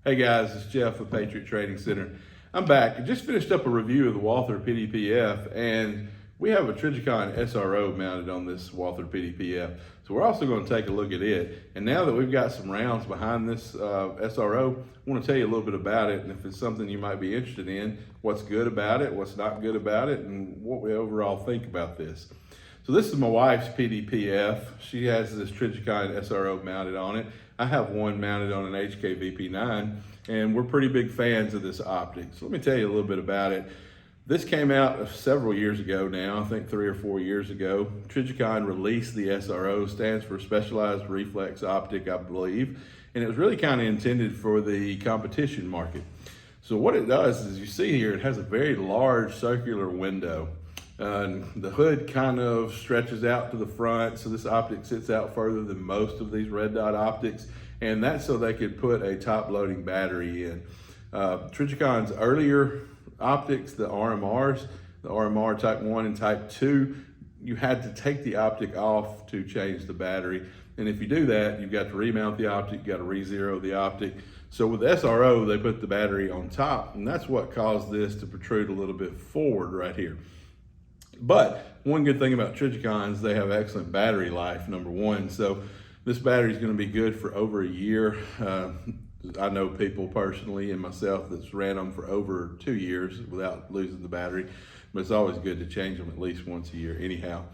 Hey guys, it's Jeff with Patriot Trading Center. I'm back. I just finished up a review of the Walther PDPF, and we have a Trijicon SRO mounted on this Walther PDPF. So we're also going to take a look at it. And now that we've got some rounds behind this SRO, I want to tell you a little bit about it, and if it's something you might be interested in, what's good about it, what's not good about it, and what we overall think about this. So this is my wife's PDPF. She has this Trijicon SRO mounted on it. I have one mounted on an HKVP9, and we're pretty big fans of this optic. So let me tell you a little bit about it. This came out several years ago now, I think 3 or 4 years ago. Trijicon released the SRO, stands for Specialized Reflex Optic, I believe, and it was really kind of intended for the competition market. So what it does is, you see here, it has a very large circular window. The hood kind of stretches out to the front, so this optic sits out further than most of these red dot optics, and that's so they could put a top loading battery in. Trijicon's earlier optics, the RMRs, the RMR type 1 and type 2, you had to take the optic off to change the battery, and if you do that, you've got to remount the optic, you've got to re-zero the optic. So with the SRO, they put the battery on top, and that's what caused this to protrude a little bit forward right here. But one good thing about Trijicons, they have excellent battery life, number one. So this battery is going to be good for over a year. I know people personally and myself that's ran them for over 2 years without losing the battery, but it's always good to change them at least once a year anyhow.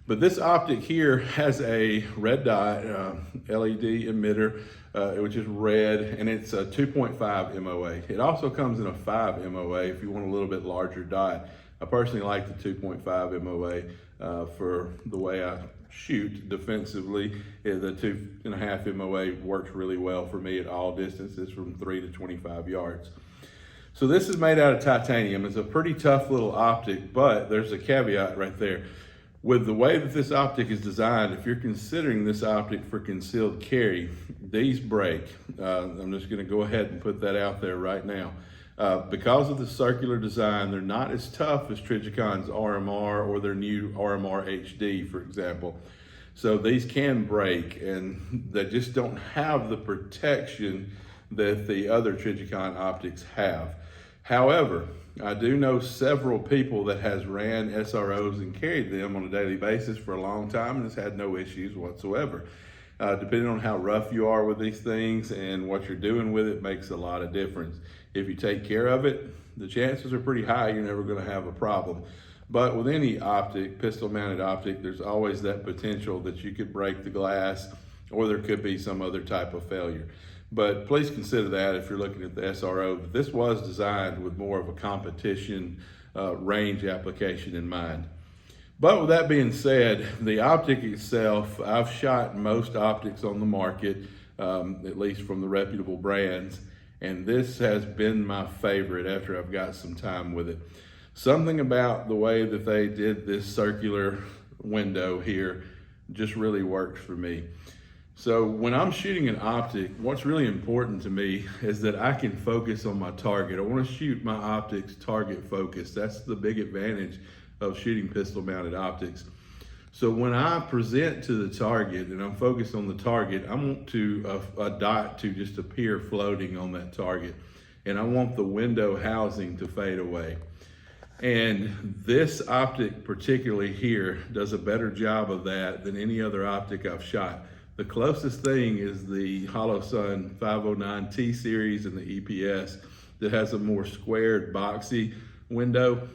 But this optic here has a red dot LED emitter, which is red, and it's a 2.5 MOA. It also comes in a 5 MOA if you want a little bit larger dot. I personally like the 2.5 MOA for the way I shoot defensively. The 2.5 MOA works really well for me at all distances from 3 to 25 yards. So this is made out of titanium. It's a pretty tough little optic, but there's a caveat right there. With the way that this optic is designed, if you're considering this optic for concealed carry, these break. I'm just gonna go ahead and put that out there right now. Because of the circular design, they're not as tough as Trijicon's RMR or their new RMR HD, for example. So these can break, and they just don't have the protection that the other Trijicon optics have. However, I do know several people that has ran SROs and carried them on a daily basis for a long time and has had no issues whatsoever. Depending on how rough you are with these things and what you're doing with it makes a lot of difference. If you take care of it, the chances are pretty high you're never going to have a problem. But with any optic, pistol mounted optic, there's always that potential that you could break the glass, or there could be some other type of failure. But please consider that if you're looking at the SRO. This was designed with more of a competition range application in mind. But with that being said, the optic itself, I've shot most optics on the market, at least from the reputable brands, and this has been my favorite after I've got some time with it. Something about the way that they did this circular window here just really works for me. So when I'm shooting an optic, what's really important to me is that I can focus on my target. I want to shoot my optics target focused. That's the big advantage of shooting pistol mounted optics. So when I present to the target and I'm focused on the target, I want a dot to just appear floating on that target. And I want the window housing to fade away. And this optic particularly here does a better job of that than any other optic I've shot. The closest thing is the HoloSun 509T series and the EPS that has a more squared, boxy window.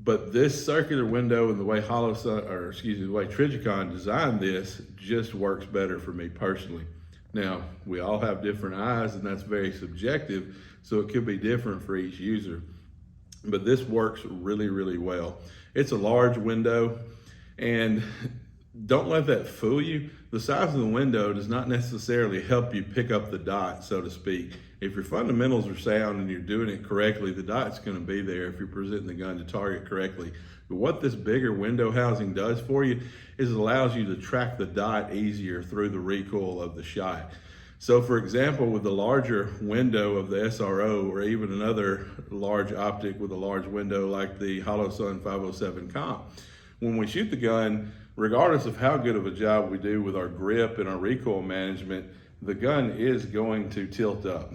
But this circular window and the way the way Trijicon designed this just works better for me personally. Now, we all have different eyes, and that's very subjective, so it could be different for each user. But this works really, really well. It's a large window, and don't let that fool you. The size of the window does not necessarily help you pick up the dot, so to speak. If your fundamentals are sound and you're doing it correctly, the dot's going to be there if you're presenting the gun to target correctly. But what this bigger window housing does for you is it allows you to track the dot easier through the recoil of the shot. So for example, with the larger window of the SRO, or even another large optic with a large window like the HoloSun 507 Comp, when we shoot the gun, regardless of how good of a job we do with our grip and our recoil management, the gun is going to tilt up.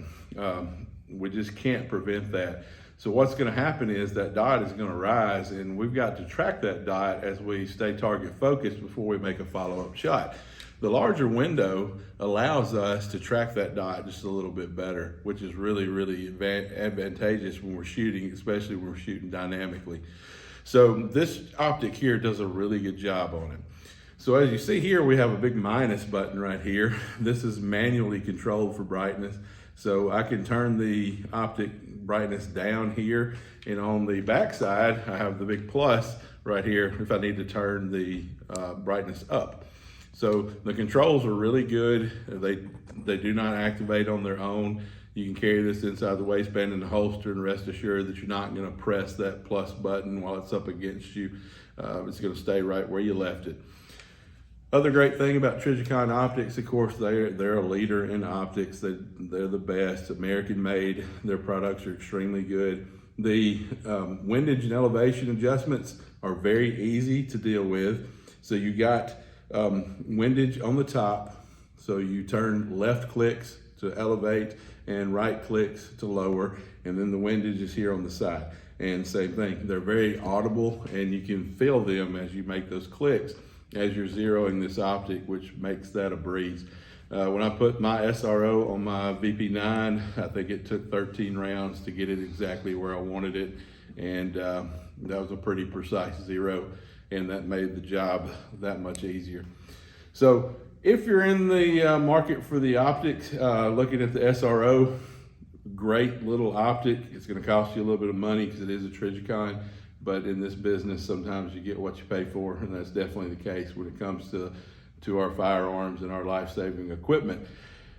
We just can't prevent that. So what's going to happen is that dot is going to rise, and we've got to track that dot as we stay target focused before we make a follow-up shot. The larger window allows us to track that dot just a little bit better, which is really, really advantageous when we're shooting, especially when we're shooting dynamically. So this optic here does a really good job on it. So as you see here, we have a big minus button right here. This is manually controlled for brightness. So I can turn the optic brightness down here, and on the back side, I have the big plus right here if I need to turn the brightness up. So the controls are really good. They do not activate on their own. You can carry this inside the waistband in the holster and rest assured that you're not gonna press that plus button while it's up against you. It's gonna stay right where you left it. Other great thing about Trijicon optics, of course, they're a leader in optics. They're the best, American made. Their products are extremely good. The windage and elevation adjustments are very easy to deal with. So you got windage on the top. So you turn left clicks to elevate and right clicks to lower. And then the windage is here on the side. And same thing, they're very audible, and you can feel them as you make those clicks as you're zeroing this optic, which makes that a breeze. When I put my SRO on my VP9, I think it took 13 rounds to get it exactly where I wanted it. And that was a pretty precise zero, and that made the job that much easier. So if you're in the market for the optics, looking at the SRO, great little optic. It's gonna cost you a little bit of money because it is a Trijicon. But in this business, sometimes you get what you pay for, and that's definitely the case when it comes to our firearms and our life-saving equipment.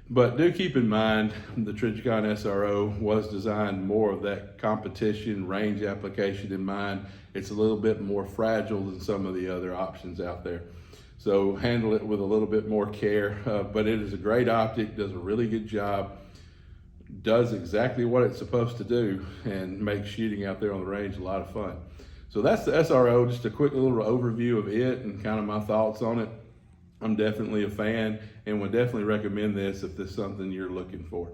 But do keep in mind, the Trijicon SRO was designed more of that competition range application in mind. It's a little bit more fragile than some of the other options out there. So handle it with a little bit more care, but it is a great optic, does a really good job, does exactly what it's supposed to do, and makes shooting out there on the range a lot of fun. So that's the SRO, just a quick little overview of it and kind of my thoughts on it. I'm definitely a fan and would definitely recommend this if this is something you're looking for.